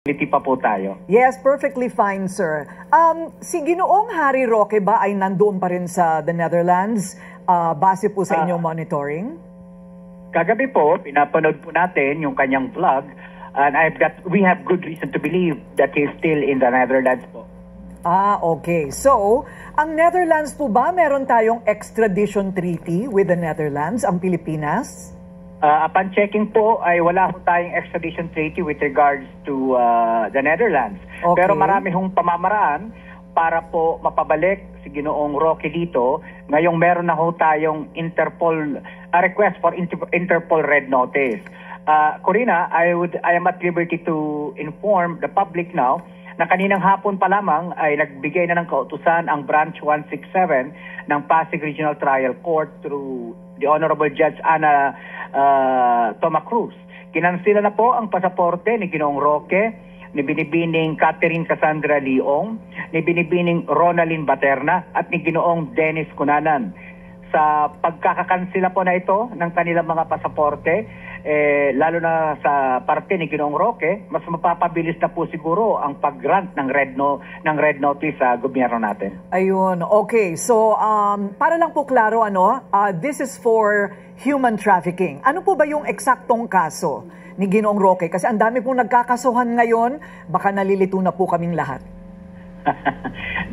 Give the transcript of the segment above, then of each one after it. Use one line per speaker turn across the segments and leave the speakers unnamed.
Pa po tayo.
Yes, perfectly fine, sir. Si Ginoong Harry Roque ba ay nandoon pa rin sa the Netherlands base po sa inyong monitoring?
Kagabi po, pinapanood po natin yung kanyang vlog and we have good reason to believe that he's still in the Netherlands po.
Okay. So, ang Netherlands po ba meron tayong extradition treaty with the Netherlands, ang Pilipinas?
Upon checking po ay wala po tayong extradition treaty with regards to the Netherlands.
Okay.
Pero marami hong pamamaraan para po mapabalik si Ginoong Roque dito. Ngayong meron na ho tayong request for Interpol Red Notice. Corina, I am at liberty to inform the public now na kaninang hapon pa lamang ay nagbigay na ng kautusan ang Branch 167 ng Pasig Regional Trial Court through the Honorable Judge Ana Toma Cruz. Kinansila na po ang pasaporte ni Ginoong Roque, ni Binibining Catherine Cassandra Leong, ni Binibining Ronaldin Baterna at ni Ginoong Dennis Cunanan. Sa pagkakakansila po na ito ng kanilang mga pasaporte, lalo na sa parte ni Ginoong Roque, mas mapapabilis na po siguro ang pag-grant ng red notice sa gobyerno natin.
Ayun, okay. So, para lang po klaro, this is for human trafficking. Ano po ba yung eksaktong kaso ni Ginoong Roque? Kasi ang dami pong nagkakasuhan ngayon, baka nalilito na po kaming lahat.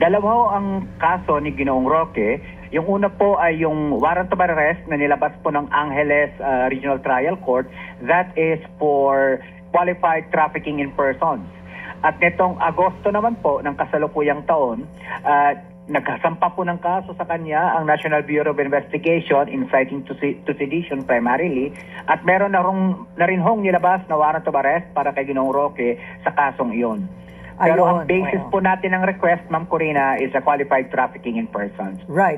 Dalawa ang kaso ni Ginoong Roque. Yung una po ay yung warrant of arrest na nilabas po ng Angeles Regional Trial Court. That is for qualified trafficking in persons. At nitong Agosto naman po ng kasalukuyang taon, nagkasampa po ng kaso sa kanya ang National Bureau of Investigation inciting to sedition primarily. At meron na rin hong nilabas na warrant of arrest para kay Ginoong Roque sa kasong iyon. Pero ang basis po natin ng request, Ma'am Corina, is a qualified trafficking in persons.
Right.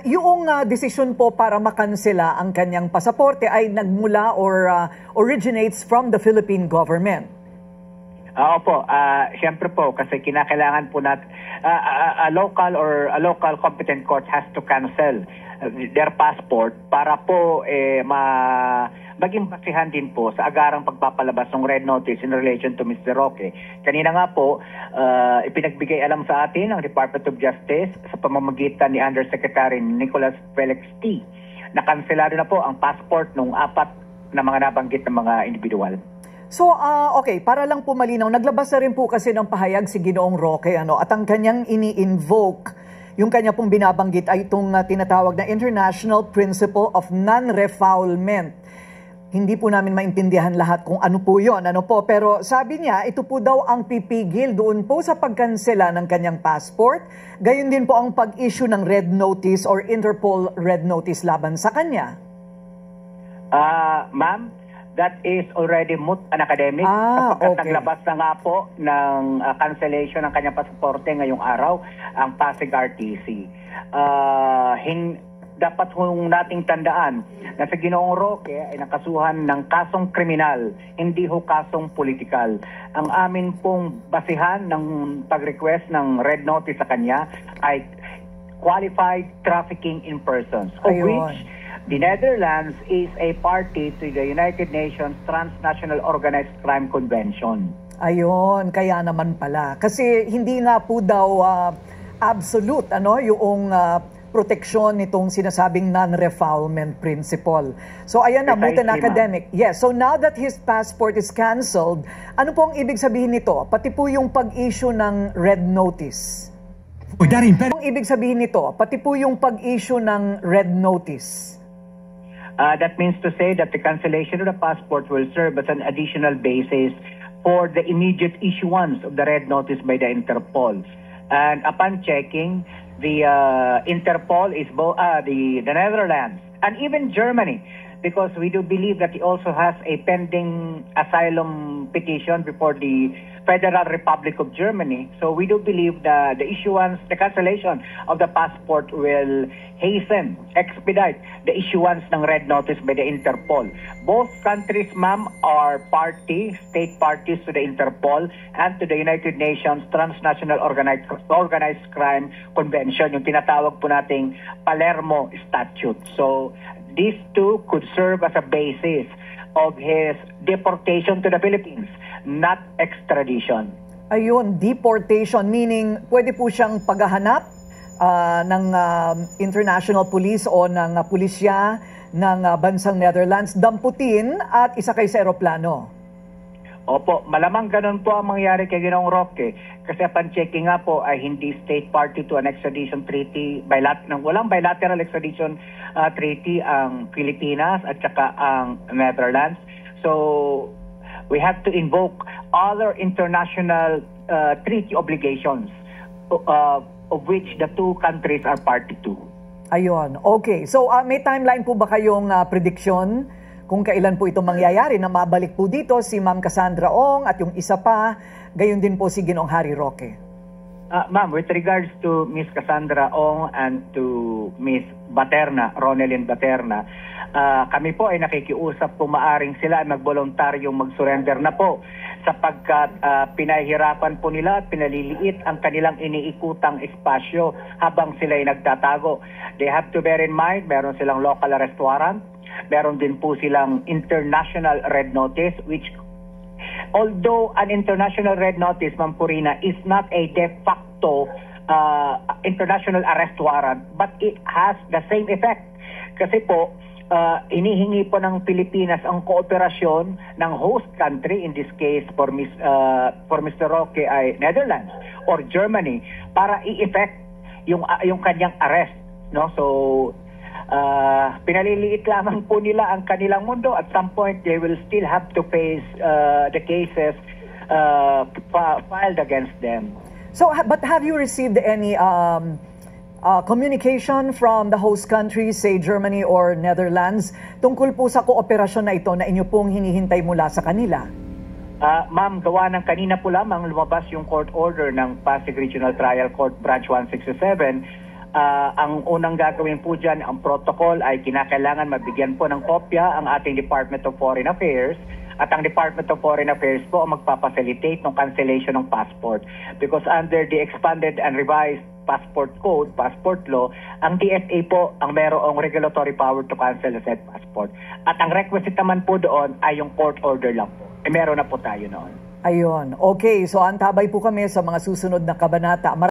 Yung desisyon po para makansela ang kanyang pasaporte ay nagmula or originates from the Philippine government.
Opo, siyempre po kasi kinakailangan po a local competent court has to cancel their passport para po maging basihan din po sa agarang pagpapalabas ng red notice in relation to Mr. Roque. Kanina nga po, ipinagbigay alam sa atin ng Department of Justice sa pamamagitan ni Undersecretary Nicholas Felix T. na kanselado na po ang passport ng 4 na mga nabanggit ng mga individual.
So, okay, para lang po malinaw, naglabas na rin po kasi ng pahayag si Ginoong Roque, at ang kanyang ini-invoke, yung kanya pong binabanggit ay itong tinatawag na International Principle of Non-Refoulement. Hindi po namin maintindihan lahat kung ano po yun, pero sabi niya, ito po daw ang pipigil doon po sa pagkansela ng kanyang passport, gayon din po ang pag-issue ng red notice or Interpol red notice laban sa kanya.
Ma'am, that is already moot and academic sapagkat naglabas na nga po ng cancellation ng kanyang pasaporte ngayong araw ang Pasig RTC. Dapat hong nating tandaan na sa Ginoong Roque ay nakasuhan ng kasong kriminal, hindi ho kasong politikal. Ang amin pong basihan ng pag-request ng red notice sa kanya ay qualified trafficking in persons, of which the Netherlands is a party to the United Nations Transnational Organized Crime Convention.
Ayun, kaya naman pala. Kasi hindi nga po daw absolute yung proteksyon nitong sinasabing non-refoulement principle. So ayan na, moot and academic. Yes, so now that his passport is cancelled, ano po ang ibig sabihin nito? Pati po yung pag-issue ng red notice. Ano ang ibig sabihin nito? Pati po yung pag-issue ng red notice.
That means to say that the cancellation of the passport will serve as an additional basis for the immediate issuance of the red notice by the Interpol. And upon checking, the Interpol is the Netherlands and even Germany, because we do believe that he also has a pending asylum petition before the Federal Republic of Germany. So we do believe that the cancellation of the passport will expedite the issuance ng red notice by the Interpol. Both countries, ma'am, are state parties to the Interpol and to the United Nations Transnational Organized Crime Convention, yung tinatawag po nating Palermo Statute. So these two could serve as a basis of his deportation to the Philippines. not extradition.
Ayun, deportation, meaning pwede po siyang paghahanap ng international police o ng pulisya ng bansang Netherlands, damputin at isakay sa eroplano.
Opo, malamang ganun po ang mangyari kay Ginoong Roque. Kasi upon checking nga po ay hindi state party to an extradition treaty, walang bilateral extradition treaty ang Pilipinas at saka ang Netherlands. So, we have to invoke other international treaty obligations of which the two countries are party to.
Ayun, okay. So, may timeline po ba kayong prediction kung kailan po ito mangyayari na mabalik po dito si Ma'am Cassandra Ong at yung isa pa, gayon din po si Ginoong Harry Roque?
Ma'am, with regards to Miss Cassandra Ong and to Miss Baterna, Ronelyn Baterna, kami po ay nakikiusap kung maaring sila ay magboluntaryong mag-surrender na po sapagkat pinahihirapan po nila at pinaliliit ang kanilang iniikutang espasyo habang sila ay nagtatago. They have to bear in mind, meron silang local arrest warrant, meron din po silang international red notice, which although an international red notice, Ma'am Purina, is not a de facto international arrest warrant, but it has the same effect. Kasi po, inihingi po ng Pilipinas ang kooperasyon ng host country, in this case for Mr. Roque ay Netherlands or Germany, para i-effect yung kanyang arrest, no? So pinaliliit lamang po nila ang kanilang mundo. At some point they will still have to face the cases filed against them.
So, but have you received any communication from the host countries, say Germany or Netherlands, tungkol po sa kooperasyon na ito na inyo pong hinihintay mula sa kanila?
Ma'am, gawa ng kanina po lamang lumabas yung court order ng Pasig Regional Trial Court Branch 167. Ang unang gagawin po dyan, ang protocol ay kinakailangan mabigyan po ng kopya ang ating Department of Foreign Affairs, at ang Department of Foreign Affairs po ang magpapacilitate ng cancellation ng passport. Because under the expanded and revised passport code, passport law, ang DFA po ang merong regulatory power to cancel the said passport. At ang requisite naman po doon ay yung court order lang po. Meron na po tayo noon.
Ayun, okay. So antabay po kami sa mga susunod na kabanata.